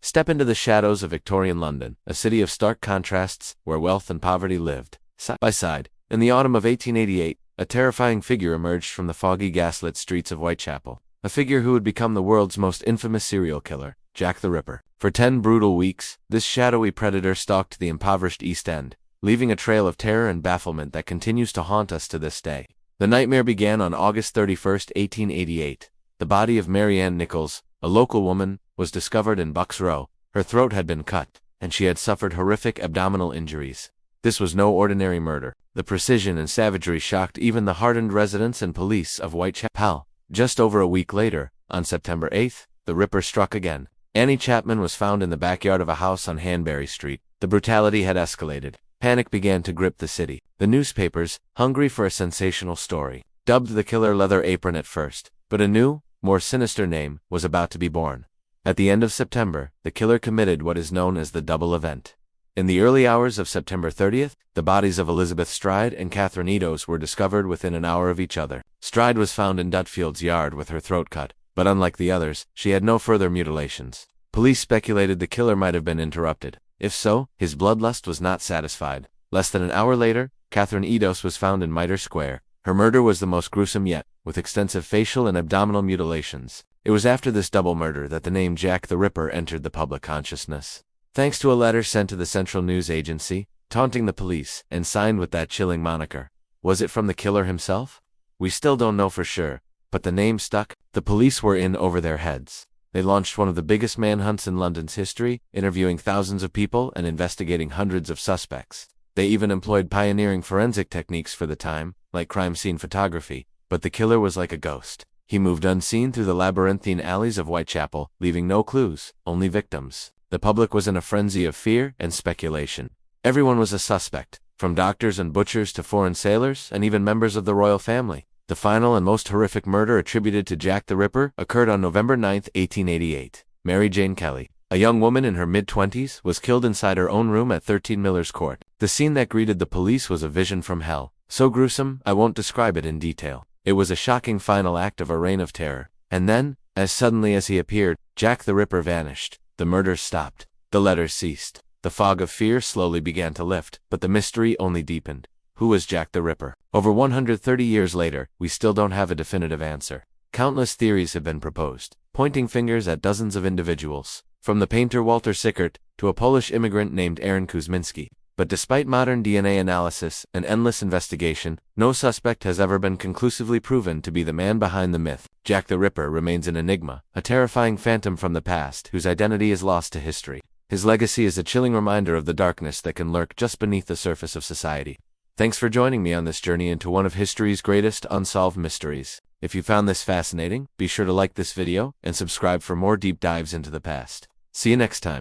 Step into the shadows of Victorian London, a city of stark contrasts where wealth and poverty lived side by side. In the autumn of 1888, a terrifying figure emerged from the foggy gaslit streets of Whitechapel, a figure who would become the world's most infamous serial killer, Jack the Ripper. For 10 brutal weeks, this shadowy predator stalked the impoverished East End, leaving a trail of terror and bafflement that continues to haunt us to this day. The nightmare began on August 31, 1888. The body of Mary Ann Nichols, a local woman, was discovered in Bucks Row. Her throat had been cut, and she had suffered horrific abdominal injuries. This was no ordinary murder. The precision and savagery shocked even the hardened residents and police of Whitechapel. Just over a week later, on September 8th, the Ripper struck again. Annie Chapman was found in the backyard of a house on Hanbury Street. The brutality had escalated. Panic began to grip the city. The newspapers, hungry for a sensational story, dubbed the killer Leather Apron at first, but a new, more sinister name was about to be born. At the end of September, the killer committed what is known as the double event. In the early hours of September 30th, the bodies of Elizabeth Stride and Catherine Eddowes were discovered within an hour of each other. Stride was found in Dutfield's yard with her throat cut, but unlike the others, she had no further mutilations. Police speculated the killer might have been interrupted. If so, his bloodlust was not satisfied. Less than an hour later, Catherine Eddowes was found in Mitre Square. Her murder was the most gruesome yet, with extensive facial and abdominal mutilations. It was after this double murder that the name Jack the Ripper entered the public consciousness. Thanks to a letter sent to the Central News Agency, taunting the police, and signed with that chilling moniker. Was it from the killer himself? We still don't know for sure, but the name stuck. The police were in over their heads. They launched one of the biggest manhunts in London's history, interviewing thousands of people and investigating hundreds of suspects. They even employed pioneering forensic techniques for the time, like crime scene photography, but the killer was like a ghost. He moved unseen through the labyrinthine alleys of Whitechapel, leaving no clues, only victims. The public was in a frenzy of fear and speculation. Everyone was a suspect, from doctors and butchers to foreign sailors and even members of the royal family. The final and most horrific murder attributed to Jack the Ripper occurred on November 9, 1888. Mary Jane Kelly, a young woman in her mid-20s, was killed inside her own room at 13 Miller's Court. The scene that greeted the police was a vision from hell. So gruesome, I won't describe it in detail. It was a shocking final act of a reign of terror. And then, as suddenly as he appeared, Jack the Ripper vanished. The murders stopped. The letters ceased. The fog of fear slowly began to lift, but the mystery only deepened. Who was Jack the Ripper? Over 130 years later, we still don't have a definitive answer. Countless theories have been proposed, pointing fingers at dozens of individuals, from the painter Walter Sickert to a Polish immigrant named Aaron Kuzminski. But despite modern DNA analysis and endless investigation, no suspect has ever been conclusively proven to be the man behind the myth. Jack the Ripper remains an enigma, a terrifying phantom from the past whose identity is lost to history. His legacy is a chilling reminder of the darkness that can lurk just beneath the surface of society. Thanks for joining me on this journey into one of history's greatest unsolved mysteries. If you found this fascinating, be sure to like this video and subscribe for more deep dives into the past. See you next time.